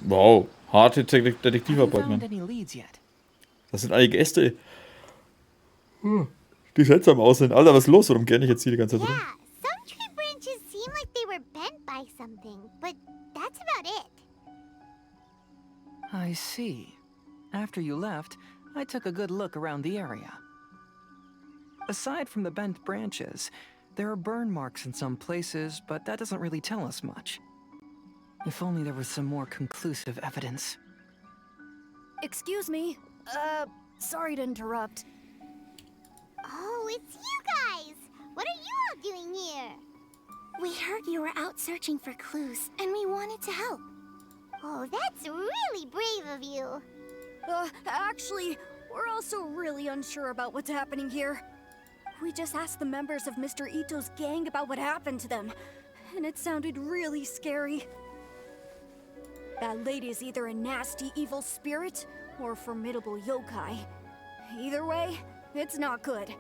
Wow, harte Have you Detektivarbeit, found Mann. any leads yet? Das sind einige Gäste, die seltsam aussehen. Alter, was ist los? Warum gern ich jetzt hier die ganze Zeit rum? Yeah, some tree branches seem like they were bent by something, but that's about it. I see. After you left, I took a good look around the area. Aside from the bent branches, there are burn marks in some places, but that doesn't really tell us much. If only there was some more conclusive evidence. Excuse me. Sorry to interrupt. Oh, it's you guys! What are you all doing here? We heard you were out searching for clues, and we wanted to help. Oh, that's really brave of you. Actually, we're also really unsure about what's happening here. We just asked the members of Mr. Ito's gang about what happened to them, and it sounded really scary. That lady's either a nasty evil spirit or a formidable yokai. Either way, it's not good.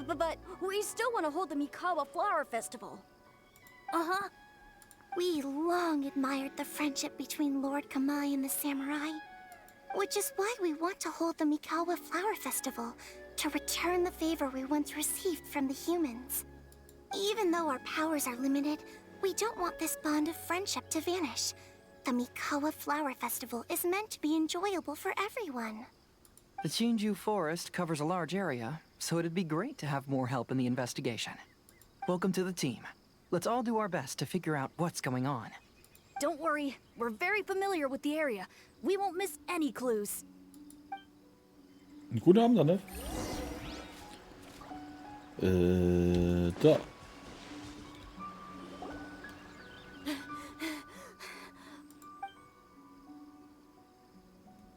But we still want to hold the Mikawa Flower Festival. Uh-huh. We long admired the friendship between Lord Kamai and the samurai, which is why we want to hold the Mikawa Flower Festival to return the favor we once received from the humans. Even though our powers are limited, we don't want this bond of friendship to vanish. The Mikawa Flower Festival is meant to be enjoyable for everyone. The Chinju Forest covers a large area, so it'd be great to have more help in the investigation. Welcome to the team. Let's all do our best to figure out what's going on. Don't worry, we're very familiar with the area. We won't miss any clues. Einen guten Abend, ne? Da.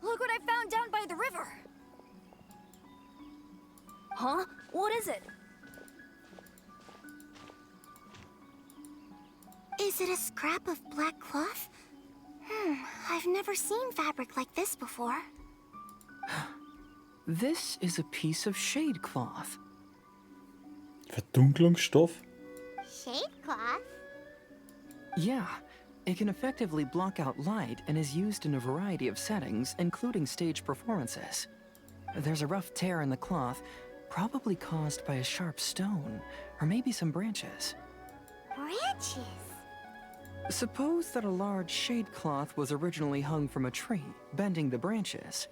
Look what I found down by the river! Huh? What is it? Is it a scrap of black cloth? I've never seen fabric like this before. This is a piece of shade cloth. Verdunklungsstoff? Shade cloth? Yeah, it can effectively block out light and is used in a variety of settings, including stage performances. There's a rough tear in the cloth, probably caused by a sharp stone, or maybe some branches. Branches? Suppose that a large shade cloth was originally hung from a tree, bending the branches.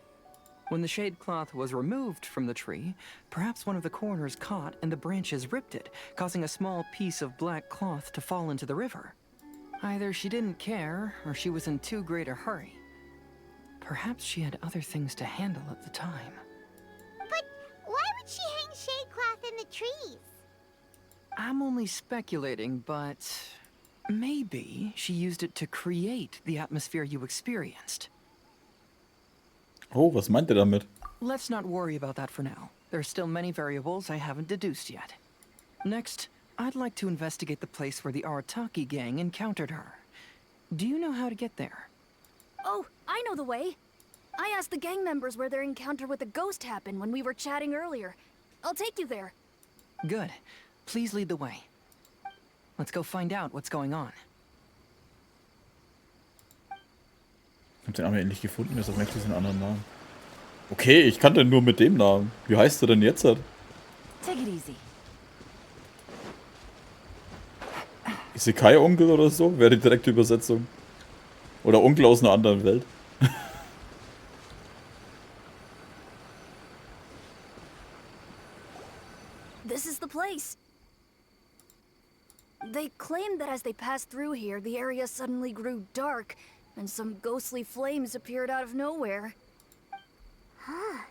When the shade cloth was removed from the tree, perhaps one of the corners caught and the branches ripped it, causing a small piece of black cloth to fall into the river. Either she didn't care, or she was in too great a hurry. Perhaps she had other things to handle at the time. But why would she hang shade cloth in the trees? I'm only speculating, but maybe she used it to create the atmosphere you experienced. Oh, was meint ihr damit? Let's not worry about that for now. There are still many variables I haven't deduced yet. Next, I'd like to investigate the place where the Arataki gang encountered her. Do you know how to get there? Oh, I know the way. I asked the gang members where their encounter with the ghost happened when we were chatting earlier. I'll take you there. Good. Please lead the way. Let's go find out what's going on. Ich hab den Namen endlich gefunden, ist auf nächstes einen anderen Namen. Okay, ich kannte ihn nur mit dem Namen. Wie heißt er denn jetzt? Take it easy. Isekai-Onkel oder so? Wäre die direkte Übersetzung. Oder Onkel aus einer anderen Welt. This is the place. They claimed that as they passed through here, the area suddenly grew dark, and some ghostly flames appeared out of nowhere. Huh.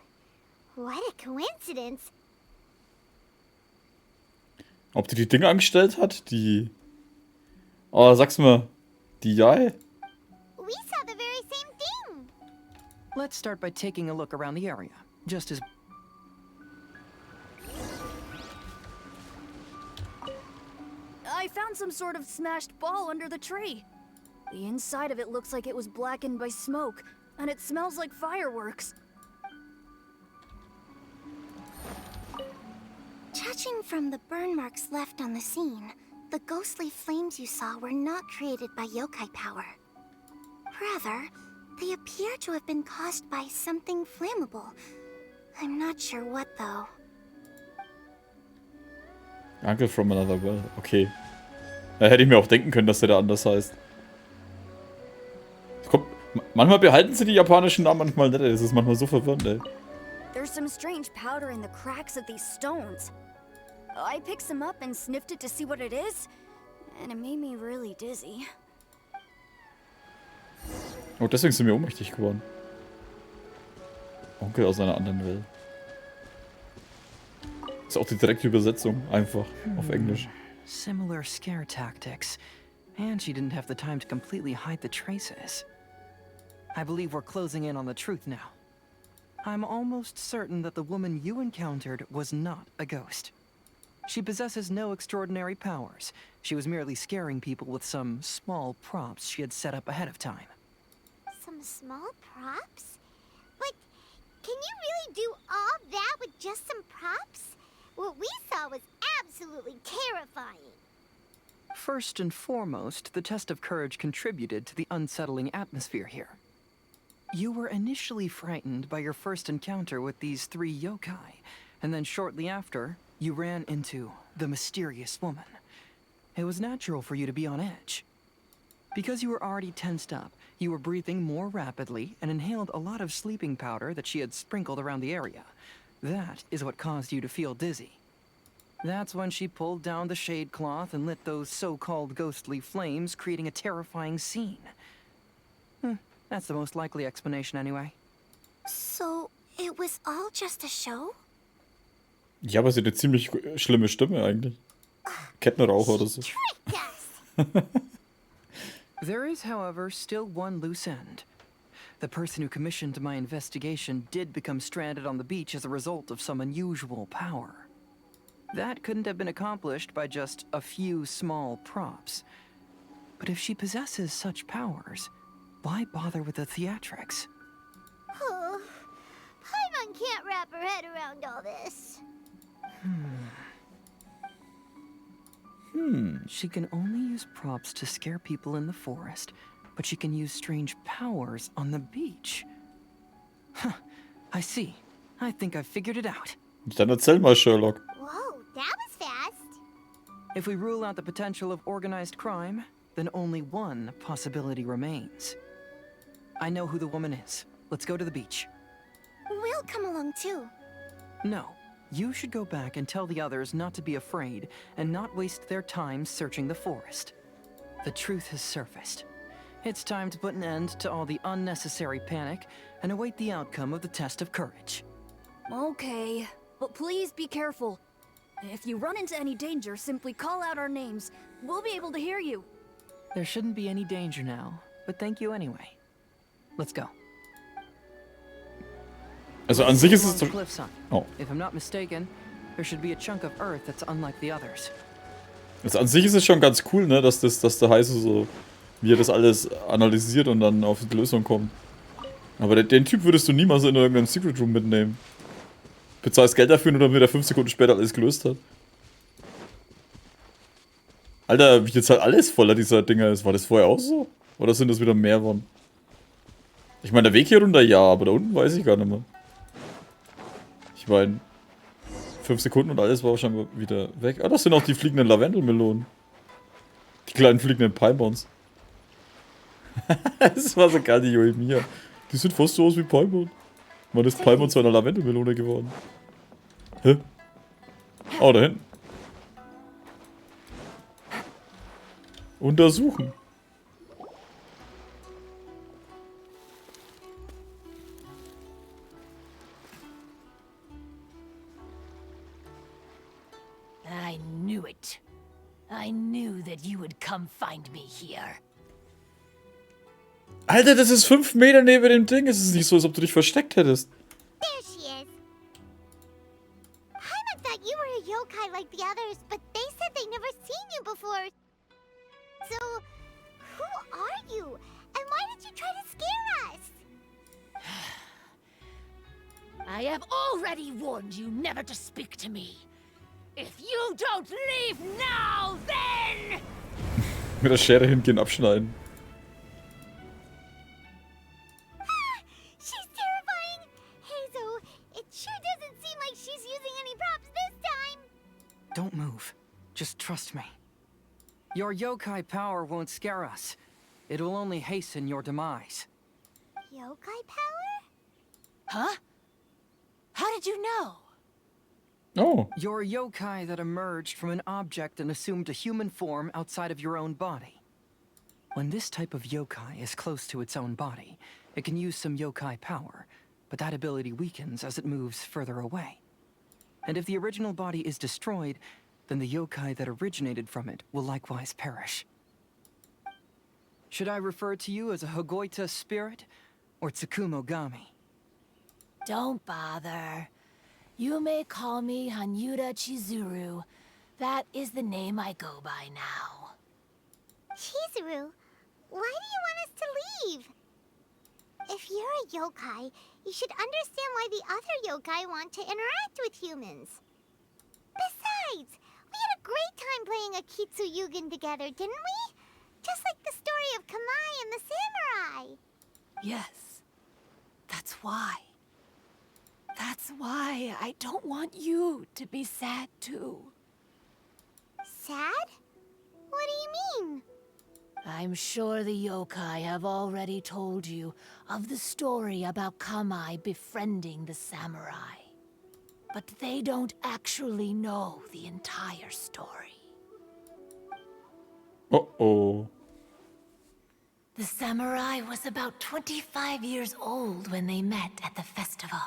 What a coincidence. Ob die Dinge angestellt hat? Die... Oh, sag's mir. Die Jai? We saw the very same thing. Let's start by taking a look around the area, just as... I found some sort of smashed ball under the tree. The inside of it looks like it was blackened by smoke, and it smells like fireworks. Judging from the burn marks left on the scene, the ghostly flames you saw were not created by yokai power. Rather, they appear to have been caused by something flammable. I'm not sure what, though. Uncle from another world. Okay. Da hätte ich mir auch denken können, dass der da anders heißt. Kommt, manchmal behalten sie die japanischen Namen, manchmal nicht. Das ist manchmal so verwirrend, ey. There's some strange powder in the cracks of these stones. I picked some up and sniffed it to see what it is, and it made me really dizzy. Oh, deswegen sind wir ohnmächtig geworden. Onkel aus einer anderen Welt. Ist auch die direkte Übersetzung, einfach, auf Englisch. Similar scare tactics. And she didn't have the time to completely hide the traces. I believe we're closing in on the truth now. I'm almost certain that the woman you encountered was not a ghost. She possesses no extraordinary powers. She was merely scaring people with some small props she had set up ahead of time. Some small props? But can you really do all that with just some props? What we saw was absolutely terrifying. First and foremost, the test of courage contributed to the unsettling atmosphere here. You were initially frightened by your first encounter with these 3 yokai, and then shortly after, you ran into the mysterious woman. It was natural for you to be on edge. Because you were already tensed up, you were breathing more rapidly and inhaled a lot of sleeping powder that she had sprinkled around the area. That is what caused you to feel dizzy. That's when she pulled down the shade cloth and lit those so-called ghostly flames, creating a terrifying scene. That's the most likely explanation anyway. So, it was all just a show? Ja, aber sie hat eine ziemlich schlimme Stimme eigentlich. Kettenraucher oder so. There is, however, still one loose end. The person who commissioned my investigation did become stranded on the beach as a result of some unusual power. That couldn't have been accomplished by just a few small props. But if she possesses such powers, why bother with the theatrics? Oh, Paimon can't wrap her head around all this. She can only use props to scare people in the forest, but she can use strange powers on the beach. Huh, I see. I think I've figured it out. Dann erzähl mal, Sherlock. Whoa, that was fast. If we rule out the potential of organized crime, then only one possibility remains. I know who the woman is. Let's go to the beach. We'll come along too. No, you should go back and tell the others not to be afraid and not waste their time searching the forest. The truth has surfaced. It's time to put an end to all the unnecessary panic and await the outcome of the test of courage. Okay, but please be careful. If you run into any danger, simply call out our names. We'll be able to hear you. There shouldn't be any danger now, but thank you anyway. Let's go. Also an sich ist es... Along the cliffside. Oh. If I'm not mistaken, there should be a chunk of earth that's unlike the others. Also an sich ist es schon ganz cool, ne, dass der Heiße so, wie er das alles analysiert und dann auf die Lösung kommt. Aber den Typ würdest du niemals in irgendeinem Secret Room mitnehmen. Bezahlst Geld dafür, nur damit er 5 Sekunden später alles gelöst hat. Alter, wie jetzt halt alles voller dieser Dinger ist. War das vorher auch so? Oder sind das wieder mehr von? Ich meine, der Weg hier runter ja, aber da unten weiß ich gar nicht mehr. Ich meine, 5 Sekunden und alles war wahrscheinlich wieder weg. Ah, das sind auch die fliegenden Lavendelmelonen. Die kleinen fliegenden Paimons. Das war so geil, die Joemia. Die sind fast so aus wie Paimon. Wann ist Paimon zu einer Lavendelmelone geworden? Hä? Oh, da hinten. Untersuchen. I knew it. I knew that you would come find me here. Alter, das ist 5 Meter neben dem Ding. Es ist nicht so, als ob du dich versteckt hättest. There she is. Paimon thought you were a yokai like the others, but they said they never seen you before. So, who are you? And why did you try to scare us? I have already warned you never to speak to me. If you don't leave now, then... Mit der Schere hingehen, abschneiden. Your yokai power won't scare us. It will only hasten your demise. Yokai power? Huh? How did you know? Oh. You're a yokai that emerged from an object and assumed a human form outside of your own body. When this type of yokai is close to its own body, it can use some yokai power, but that ability weakens as it moves further away. And if the original body is destroyed, then the yokai that originated from it will likewise perish. Should I refer to you as a Hagoita spirit or Tsukumogami? Don't bother. You may call me Hanyuda Chizuru. That is the name I go by now. Chizuru, why do you want us to leave? If you're a yokai, you should understand why the other yokai want to interact with humans. Besides, we had a great time playing a Kitsu-yugen together, didn't we? Just like the story of Kamai and the samurai. Yes. That's why. That's why I don't want you to be sad too. Sad? What do you mean? I'm sure the yokai have already told you of the story about Kamai befriending the samurai. But they don't actually know the entire story. Uh-oh. The samurai was about 25 years old when they met at the festival.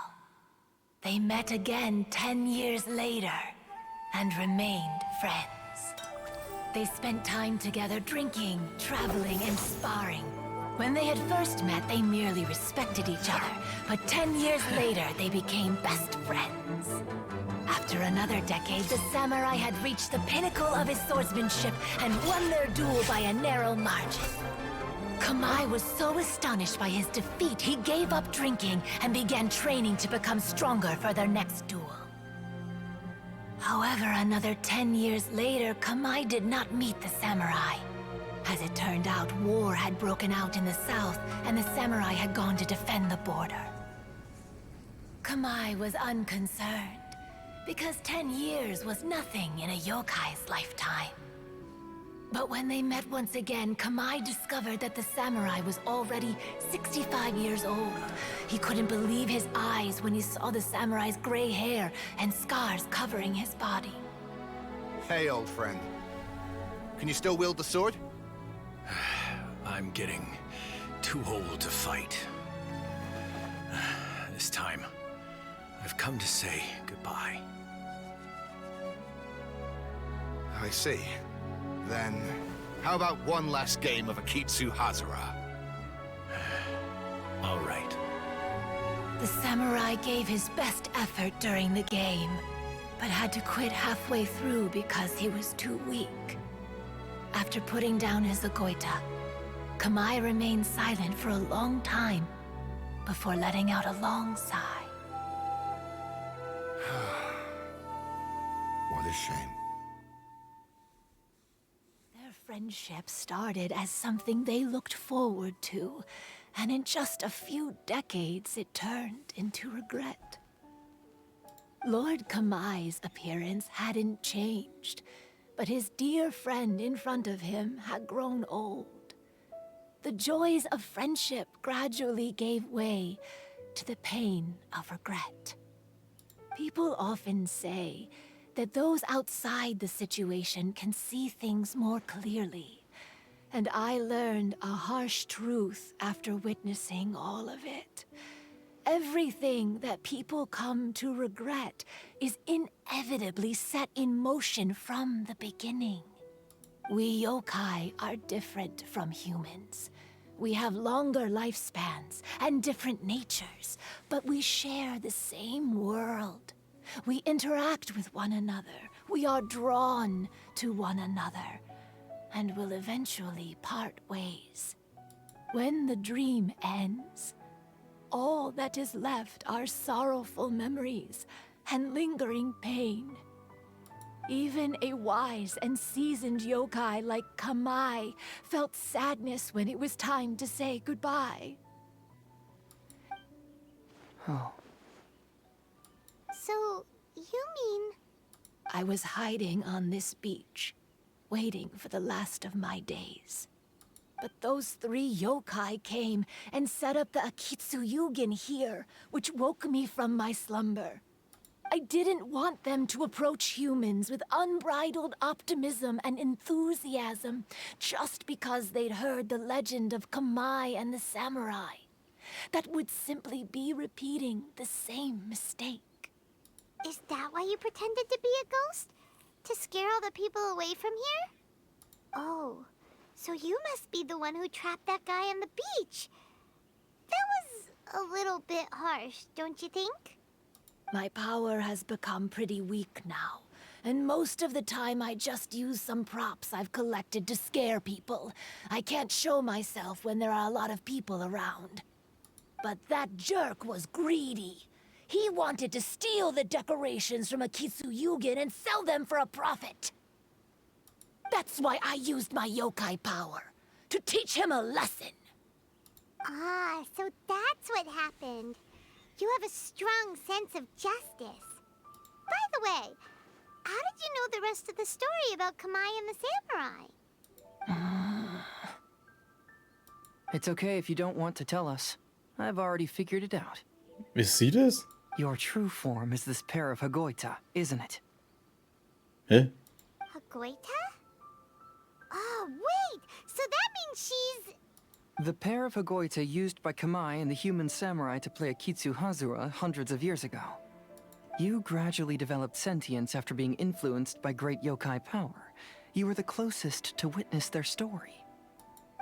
They met again 10 years later and remained friends. They spent time together drinking, traveling, and sparring. When they had first met, they merely respected each other, but 10 years later, they became best friends. After another decade, the samurai had reached the pinnacle of his swordsmanship and won their duel by a narrow margin. Kamai was so astonished by his defeat, he gave up drinking and began training to become stronger for their next duel. However, another 10 years later, Kamai did not meet the samurai. As it turned out, war had broken out in the south, and the samurai had gone to defend the border. Kamai was unconcerned, because 10 years was nothing in a yokai's lifetime. But when they met once again, Kamai discovered that the samurai was already 65 years old. He couldn't believe his eyes when he saw the samurai's gray hair and scars covering his body. Hey, old friend. Can you still wield the sword? I'm getting too old to fight. This time, I've come to say goodbye. I see. Then, how about one last game of Akitsu Hazara? All right. The samurai gave his best effort during the game, but had to quit halfway through because he was too weak. After putting down his Agoita, Kamai remained silent for a long time before letting out a long sigh. What a shame. Their friendship started as something they looked forward to, and in just a few decades it turned into regret. Lord Kamai's appearance hadn't changed, but his dear friend in front of him had grown old. The joys of friendship gradually gave way to the pain of regret. People often say that those outside the situation can see things more clearly, and I learned a harsh truth after witnessing all of it. Everything that people come to regret is inevitably set in motion from the beginning. We yokai are different from humans. We have longer lifespans and different natures, but we share the same world. We interact with one another. We are drawn to one another, and will eventually part ways. When the dream ends, all that is left are sorrowful memories and lingering pain. Even a wise and seasoned yokai like Kamai felt sadness when it was time to say goodbye. Oh. So, you mean... I was hiding on this beach waiting for the last of my days. But those 3 yokai came and set up the Akitsuyugen here, which woke me from my slumber. I didn't want them to approach humans with unbridled optimism and enthusiasm just because they'd heard the legend of Kamai and the samurai. That would simply be repeating the same mistake. Is that why you pretended to be a ghost? To scare all the people away from here? Oh, so you must be the one who trapped that guy on the beach. That was a little bit harsh, don't you think? My power has become pretty weak now, and most of the time I just use some props I've collected to scare people. I can't show myself when there are a lot of people around. But that jerk was greedy. He wanted to steal the decorations from Akitsuyugen and sell them for a profit. That's why I used my yokai power, to teach him a lesson. Ah, so that's what happened. You have a strong sense of justice. By the way, how did you know the rest of the story about Kamai and the samurai? It's okay if you don't want to tell us. I've already figured it out. Ist sie das? Your true form is this pair of Hagoita, isn't it? Hä? Hagoita? Oh, wait! So that means she's... The pair of Hagoita used by Kamai and the human samurai to play Akitsu Hazura hundreds of years ago. You gradually developed sentience after being influenced by great yokai power. You were the closest to witness their story.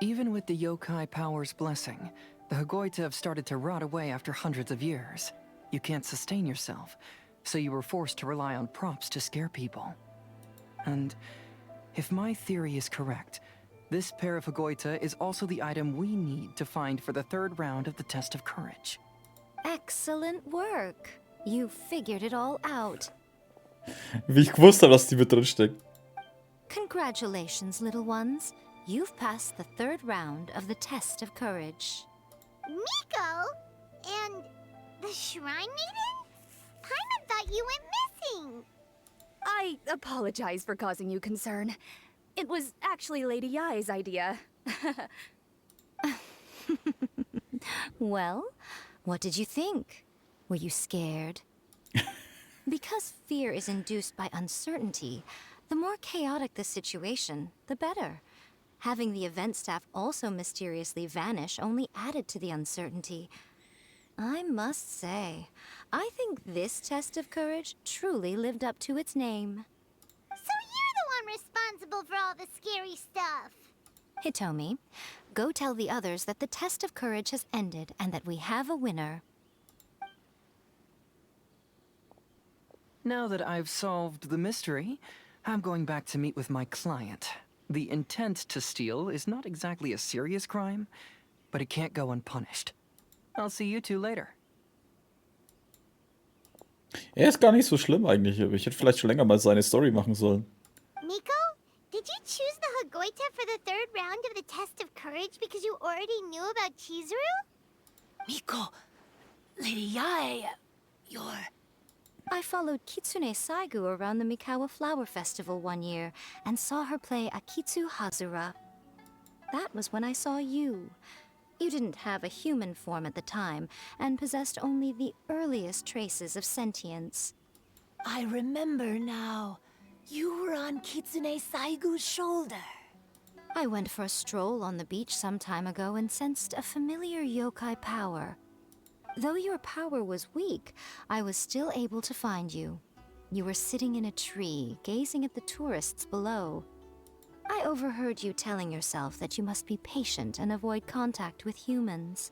Even with the yokai power's blessing, the Hagoita have started to rot away after hundreds of years. You can't sustain yourself, so you were forced to rely on props to scare people. And if my theory is correct, this pair of Hagoita is also the item we need to find for the 3rd round of the test of courage. Excellent work. You figured it all out. Wie ich gewusst habe, dass die mit drin steckt. Congratulations, little ones. You've passed the 3rd round of the test of courage. Miko? And the Shrine Maiden? Paimon thought you went missing. I apologize for causing you concern. It was actually Lady Yai's idea. Well, what did you think? Were you scared? Because fear is induced by uncertainty, the more chaotic the situation, the better. Having the event staff also mysteriously vanish only added to the uncertainty. I must say, I think this test of courage truly lived up to its name. So you're the one responsible for all the scary stuff. Hitomi, go tell the others that the test of courage has ended and that we have a winner. Now that I've solved the mystery, I'm going back to meet with my client. The intent to steal is not exactly a serious crime, but it can't go unpunished. I'll see you two later. Ist gar nicht so schlimm eigentlich, aber ich hätte vielleicht schon länger mal seine Story machen sollen. Miko, did you choose the Hagoita for the 3rd round of the test of courage because you already knew about Chizuru? Miko, Lady Yai, you're... I followed Kitsune Saigu around the Mikawa Flower Festival one year and saw her play Akitsu Hazura. That was when I saw you. You didn't have a human form at the time and possessed only the earliest traces of sentience. I remember now. You were on Kitsune Saigu's shoulder. I went for a stroll on the beach some time ago and sensed a familiar yokai power. Though your power was weak, I was still able to find you. You were sitting in a tree, gazing at the tourists below. I overheard you telling yourself that you must be patient and avoid contact with humans.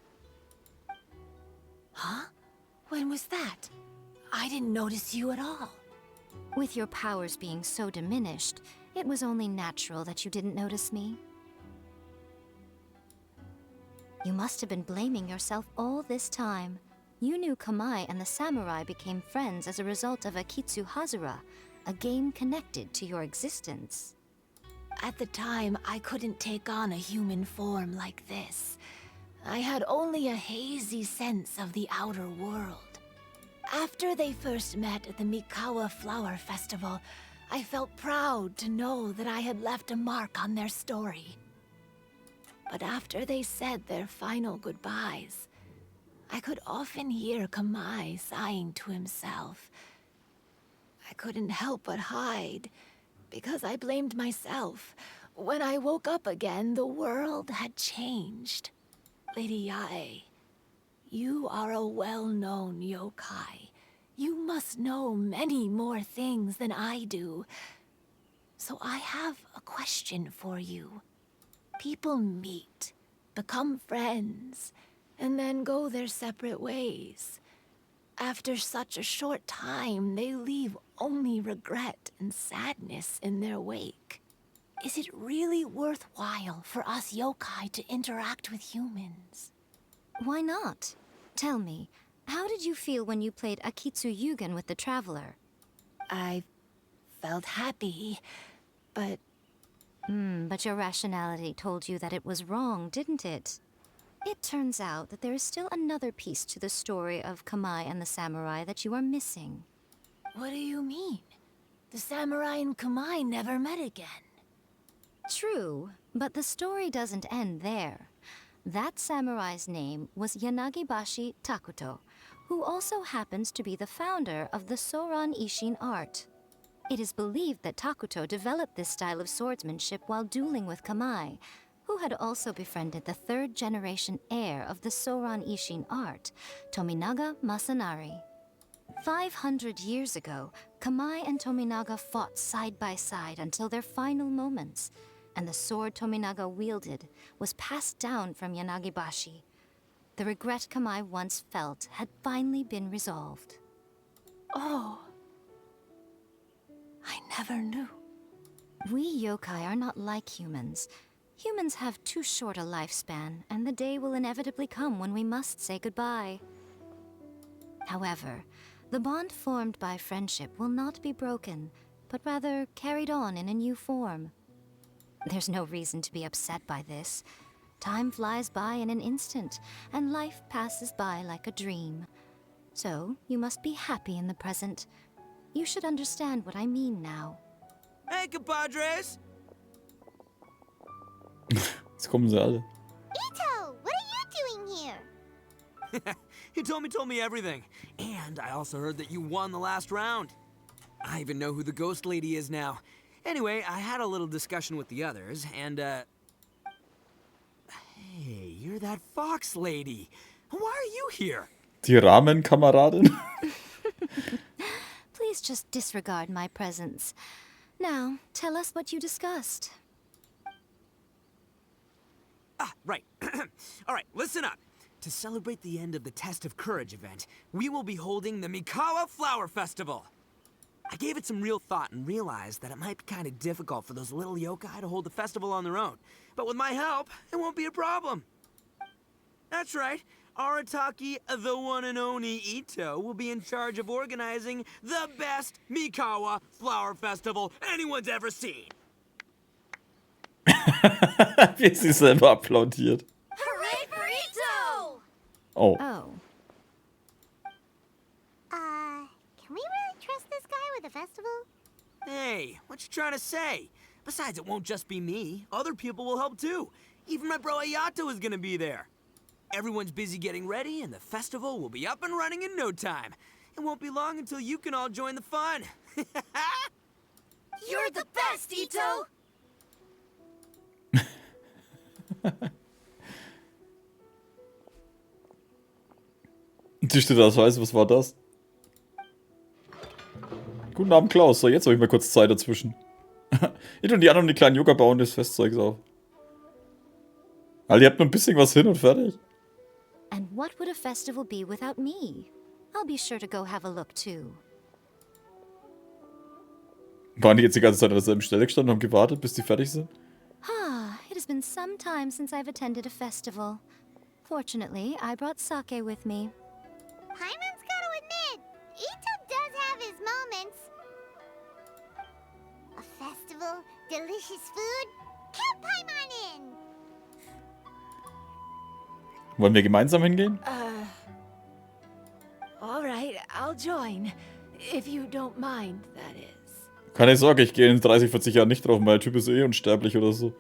Huh? When was that? I didn't notice you at all. With your powers being so diminished, it was only natural that you didn't notice me. You must have been blaming yourself all this time. You knew Kamai and the samurai became friends as a result of Akitsu Hazura, a game connected to your existence. At the time, I couldn't take on a human form like this. I had only a hazy sense of the outer world. After they first met at the Mikawa Flower Festival, I felt proud to know that I had left a mark on their story. But after they said their final goodbyes, I could often hear Kamai sighing to himself. I couldn't help but hide, because I blamed myself. When I woke up again, the world had changed. Lady Yae, you are a well-known yokai. You must know many more things than I do. So I have a question for you. People meet, become friends, and then go their separate ways. After such a short time, they leave only regret and sadness in their wake. Is it really worthwhile for us yokai to interact with humans? Why not? Tell me, how did you feel when you played Akitsu Yugen with the Traveler? I felt happy, but... But your rationality told you that it was wrong, didn't it? It turns out that there is still another piece to the story of Kamai and the samurai that you are missing. What do you mean? The samurai and Kamai never met again. True, but the story doesn't end there. That samurai's name was Yanagibashi Takuto, who also happens to be the founder of the Soran Ishin art. It is believed that Takuto developed this style of swordsmanship while dueling with Kamai, who had also befriended the third-generation heir of the Soran Ishin art, Tominaga Masanari. 500 years ago, Kamai and Tominaga fought side by side until their final moments, and the sword Tominaga wielded was passed down from Yanagibashi. The regret Kamai once felt had finally been resolved. Oh. I never knew. We yokai are not like humans. Humans have too short a lifespan, and the day will inevitably come when we must say goodbye. However, the bond formed by friendship will not be broken, but rather carried on in a new form. There's no reason to be upset by this. Time flies by in an instant, and life passes by like a dream. So, you must be happy in the present. You should understand what I mean now. Hey, compadres! Jetzt kommen sie alle. Ito, what are you doing here? He told me everything. And I also heard that you won the last round. I even know who the ghost lady is now. Anyway, I had a little discussion with the others, and, Hey, you're that fox lady. Why are you here? Die Rahmenkameradin? Please just disregard my presence. Now, tell us what you discussed. Ah, right. All right, listen up. To celebrate the end of the Test of Courage event, we will be holding the Mikawa Flower Festival. I gave it some real thought and realized that it might be kind of difficult for those little yokai to hold the festival on their own. But with my help, it won't be a problem. That's right. Arataki, the one and only Ito, will be in charge of organizing the best Mikawa Flower Festival anyone's ever seen. Wie sie selber applaudiert. Hooray for Ito! Oh. Oh. Can we really trust this guy with the festival? Hey, what you trying to say? Besides, it won't just be me. Other people will help too. Even my bro Ayato is gonna be there. Everyone's busy getting ready, and the festival will be up and running in no time. It won't be long until you can all join the fun. You're the best, Ito! Die steht da, weiß, was war das? Guten Abend, Klaus. So, jetzt habe ich mal kurz Zeit dazwischen. Ich und die anderen, die kleinen Yoga bauen das Festzeugs auf. Also, ihr habt nur ein bisschen was hin und fertig. And what would a festival be without me? I'll be sure to go have a look too. Waren die jetzt die ganze Zeit an derselben Stelle gestanden und haben gewartet, bis die fertig sind? It has been some time since I've attended a festival. Fortunately, I brought sake with me. Paimon's gotta admit, Ito does have his moments. A festival, delicious food, count Paimon in! Wollen wir gemeinsam hingehen? All right, I'll join. If you don't mind, that is. Keine Sorge, ich gehe in 30, 40 Jahren nicht drauf, mein Typ ist eh unsterblich oder so.